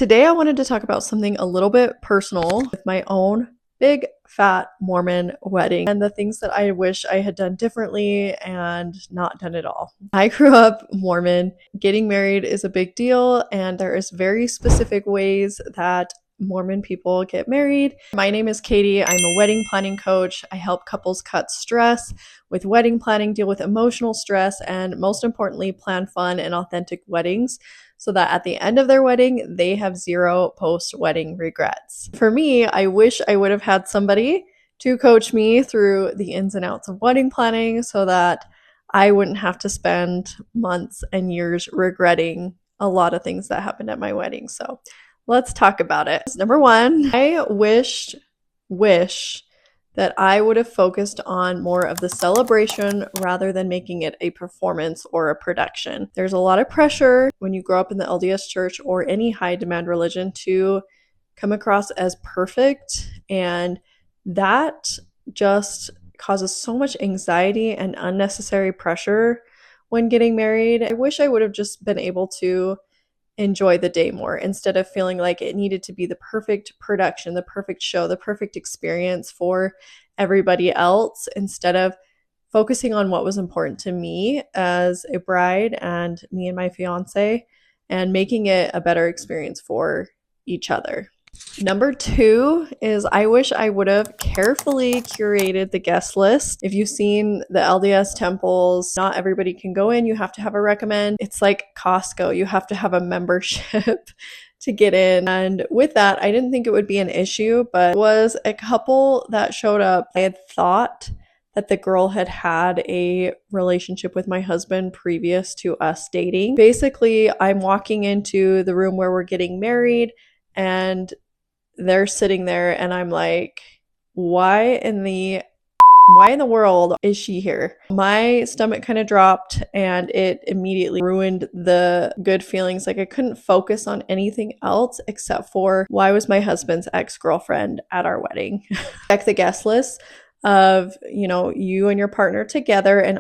Today I wanted to talk about something a little bit personal with my own big fat Mormon wedding and the things that I wish I had done differently and not done at all. I grew up Mormon. Getting married is a big deal, and there is very specific ways that Mormon people get married. My name is Katie. I'm a wedding planning coach. I help couples cut stress with wedding planning, deal with emotional stress, and most importantly, plan fun and authentic weddings so that at the end of their wedding, they have zero post-wedding regrets. For me, I wish I would have had somebody to coach me through the ins and outs of wedding planning so that I wouldn't have to spend months and years regretting a lot of things that happened at my wedding. So let's talk about it. Number one, I wish that I would have focused on more of the celebration rather than making it a performance or a production. There's a lot of pressure when you grow up in the LDS church or any high demand religion to come across as perfect, and that just causes so much anxiety and unnecessary pressure when getting married. I wish I would have just been able to enjoy the day more instead of feeling like it needed to be the perfect production, the perfect show, the perfect experience for everybody else, instead of focusing on what was important to me as a bride and me and my fiance and making it a better experience for each other. Number two is I wish I would have carefully curated the guest list. If you've seen the LDS temples, not everybody can go in. You have to have a recommend. It's like Costco. You have to have a membership to get in. And with that, I didn't think it would be an issue, but it was a couple that showed up. I had thought that the girl had had a relationship with my husband previous to us dating. Basically, I'm walking into the room where we're getting married, and they're sitting there, and I'm like, why in the world is she here? My stomach kind of dropped, and it immediately ruined the good feelings. Like, I couldn't focus on anything else except for why was my husband's ex-girlfriend at our wedding? Check the guest list of, you and your partner together, and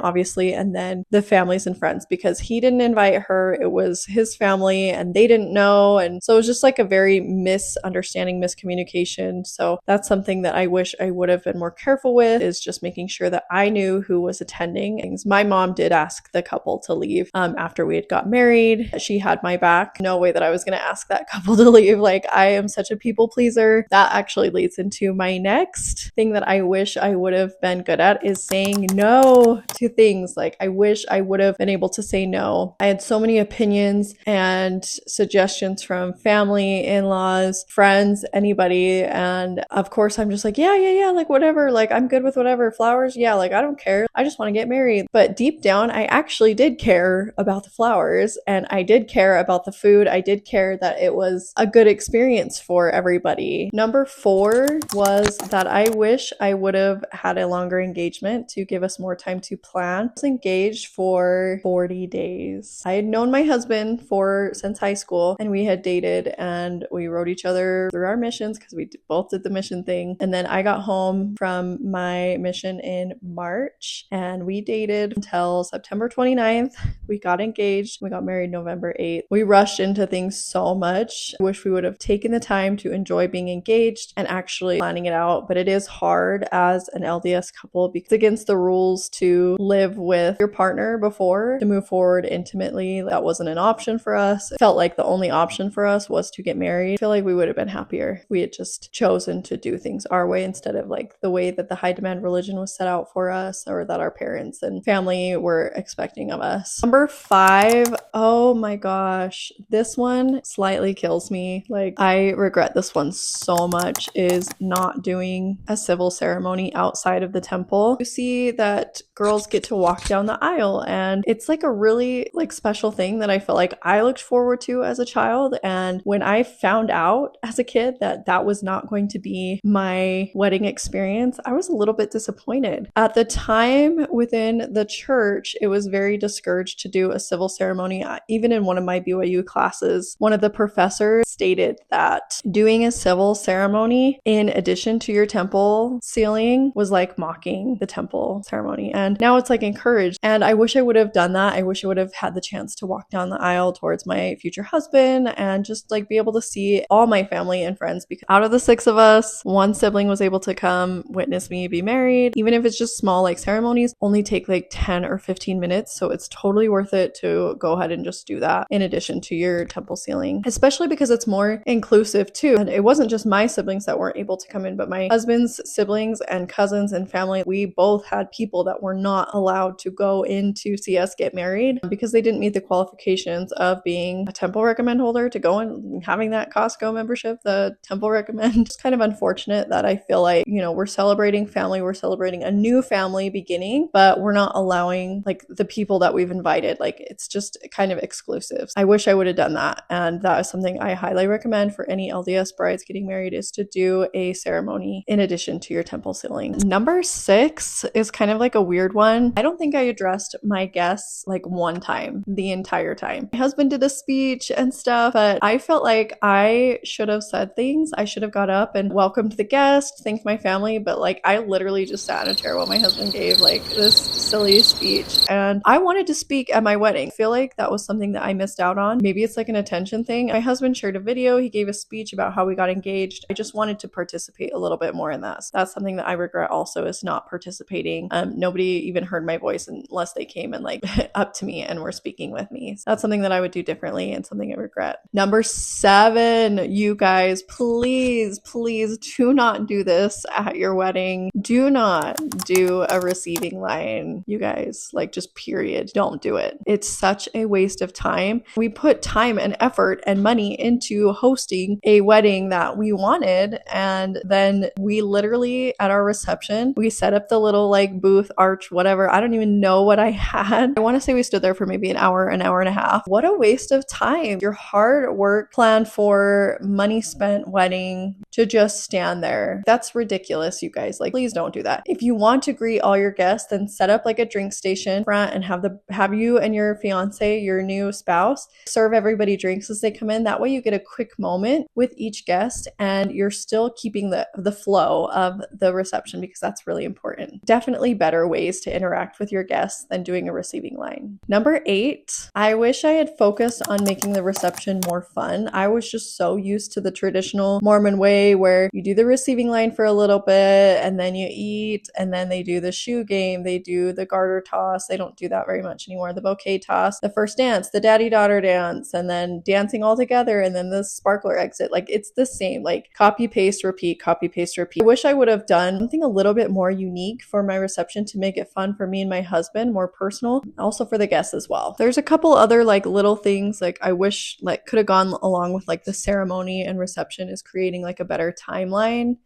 then the families and friends, because he didn't invite her. It was his family and they didn't know. And so it was just like a very misunderstanding, miscommunication. So that's something that I wish I would have been more careful with, is just making sure that I knew who was attending. My mom did ask the couple to leave after we had got married. She had my back. No way that I was going to ask that couple to leave. Like, I am such a people pleaser. That actually leads into my next thing that I wish I would have been good at, is saying no to things. Like, I wish I would have been able to say no. I had so many opinions and suggestions from family, in-laws, friends, anybody. And of course, I'm just like, yeah, like whatever, like I'm good with whatever. Flowers, yeah, like I don't care. I just want to get married. But deep down, I actually did care about the flowers, and I did care about the food. I did care that it was a good experience for everybody. Number 4 was that I wish I would have had a longer engagement to give us more time to plan. I was engaged for 40 days. I had known my husband since high school, and we had dated, and we wrote each other through our missions because we both did the mission thing. And then I got home from my mission in March, and we dated until September 29th. We got engaged. We got married November 8th. We rushed into things so much. I wish we would have taken the time to enjoy being engaged and actually planning it out. But it is hard as an LDS couple because it's against the rules to live with your partner before to move forward intimately. That wasn't an option for us. It felt like the only option for us was to get married. I feel like we would have been happier. We had just chosen to do things our way instead of like the way that the high demand religion was set out for us, or that our parents and family were expecting of us. Number 5, oh my gosh, this one slightly kills me. Like, I regret this one so much, is not doing a civil ceremony outside of the temple. You see that girls get to walk down the aisle, and it's like a really special thing that I felt like I looked forward to as a child. And when I found out as a kid that that was not going to be my wedding experience, I was a little bit disappointed. At the time within the church, it was very discouraged to do a civil ceremony. Even in one of my BYU classes, one of the professors stated that doing a civil ceremony in addition to your temple sealing sibling was like mocking the temple ceremony. And now it's like encouraged. And I wish I would have done that. I wish I would have had the chance to walk down the aisle towards my future husband and just like be able to see all my family and friends, because out of the 6 of us, one sibling was able to come witness me be married. Even if it's just small like ceremonies, only take like 10 or 15 minutes. So it's totally worth it to go ahead and just do that in addition to your temple sealing, especially because it's more inclusive too. And it wasn't just my siblings that weren't able to come in, but my husband's siblings and cousins and family. We both had people that were not allowed to go in to see us get married because they didn't meet the qualifications of being a temple recommend holder to go and having that Costco membership, the temple recommend. It's kind of unfortunate that I feel like, you know, we're celebrating family, we're celebrating a new family beginning, but we're not allowing like the people that we've invited. Like it's just kind of exclusive. I wish I would have done that. And that is something I highly recommend for any LDS brides getting married, is to do a ceremony in addition to your temple sealing. Number 6 is kind of like a weird one. I don't think I addressed my guests like one time the entire time. My husband did a speech and stuff, but I felt like I should have said things. I should have got up and welcomed the guest, thanked my family, but like I literally just sat in a chair while my husband gave like this silly speech. And I wanted to speak at my wedding. I feel like that was something that I missed out on. Maybe it's like an attention thing. My husband shared a video. He gave a speech about how we got engaged. I just wanted to participate a little bit more in that. So that's something that I regret also, is not participating. Nobody even heard my voice unless they came and like up to me and were speaking with me. So that's something that I would do differently and something I regret. Number 7, you guys, please do not do this at your wedding. Do not do a receiving line, you guys. Like, just period. Don't do it. It's such a waste of time. We put time and effort and money into hosting a wedding that we wanted, and then we literally at our reception, we set up the little like booth, arch, whatever. I don't even know what I had. I want to say we stood there for maybe an hour and a half. What a waste of time. Your hard work planned for, money spent wedding to just stand there. That's ridiculous, you guys. Like, please don't do that. If you want to greet all your guests, then set up like a drink station front and have you and your fiance, your new spouse, serve everybody drinks as they come in. That way you get a quick moment with each guest and you're still keeping the flow of the reception, because that's really important. Definitely better ways to interact with your guests than doing a receiving line. Number 8, I wish I had focused on making the reception more fun. I was just so used to the traditional Mormon way where you do the receiving line for a little bit and then you eat, and then they do the shoe game, they do the garter toss. They don't do that very much anymore. The bouquet toss, the first dance, the daddy-daughter dance, and then dancing all together, and then the sparkler exit. Like, it's the same, like copy, paste, repeat, copy, paste, repeat. I wish I would have done something a little bit more unique for my reception to make it fun for me and my husband, more personal, also for the guests as well. There's a couple other like little things like I wish like could have gone along with like the ceremony and reception, is creating like a better timeline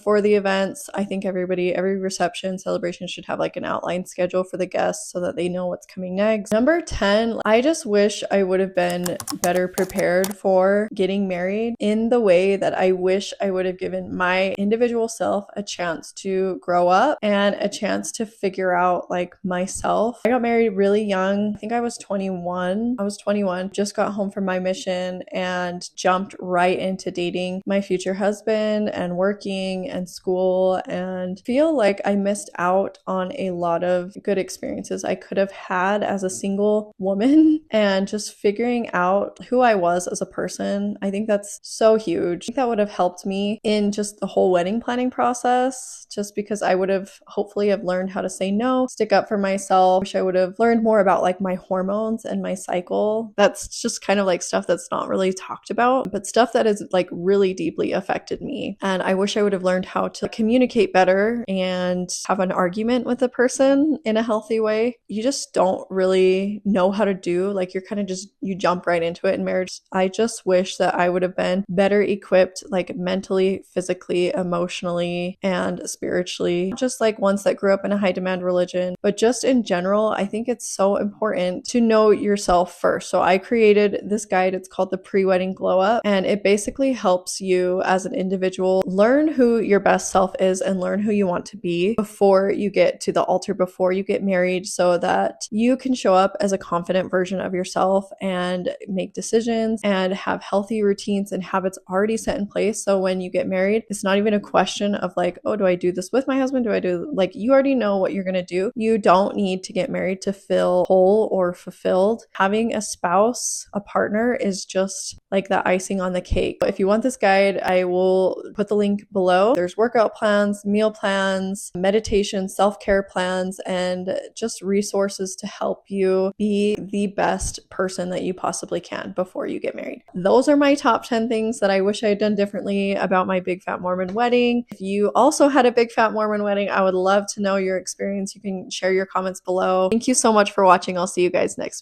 for the events. I think every reception celebration should have like an outline schedule for the guests so that they know what's coming next. Number 10, I just wish I would have been better prepared for getting married, in the way that I wish I would have given my individual self a chance to grow up and a chance to figure out like myself. I got married really young. I think I was 21. Just got home from my mission and jumped right into dating my future husband and working and school, and feel like I missed out on a lot of good experiences I could have had as a single woman, and just figuring out who I was as a person. I think that's so huge. I think that would have helped me in just the whole wedding planning process, just because I would have hopefully have learned how to say no, stick up for myself. Wish I would have learned more about like my hormones and my cycle. That's just kind of like stuff that's not really talked about, but stuff that has like really deeply affected me. And I wish I would have learned how to communicate better and have an argument with a person in a healthy way. You just don't really know how to do, like you're kind of just, you jump right into it in marriage. I just wish that I would have been better equipped, like mentally, physically, emotionally, and spiritually. Just like ones that grew up in a high demand religion, but just in general, I think it's so important to know yourself first. So I created this guide. It's called the Pre-Wedding Glow Up, and it basically helps you as an individual learn who your best self is and learn who you want to be before you get to the altar, before you get married, so that you can show up as a confident version of yourself and make decisions and have healthy routines and habits already set in place. So when you get married, it's not even a question of like, oh, do I do do this with my husband? Do I do, like, you already know what you're going to do. You don't need to get married to feel whole or fulfilled. Having a spouse, a partner, is just like the icing on the cake. If you want this guide, I will put the link below. There's workout plans, meal plans, meditation, self-care plans, and just resources to help you be the best person that you possibly can before you get married. Those are my top 10 things that I wish I had done differently about my Big Fat Mormon wedding. If you also had a Big Fat Mormon wedding, I would love to know your experience. You can share your comments below. Thank you so much for watching. I'll see you guys next week.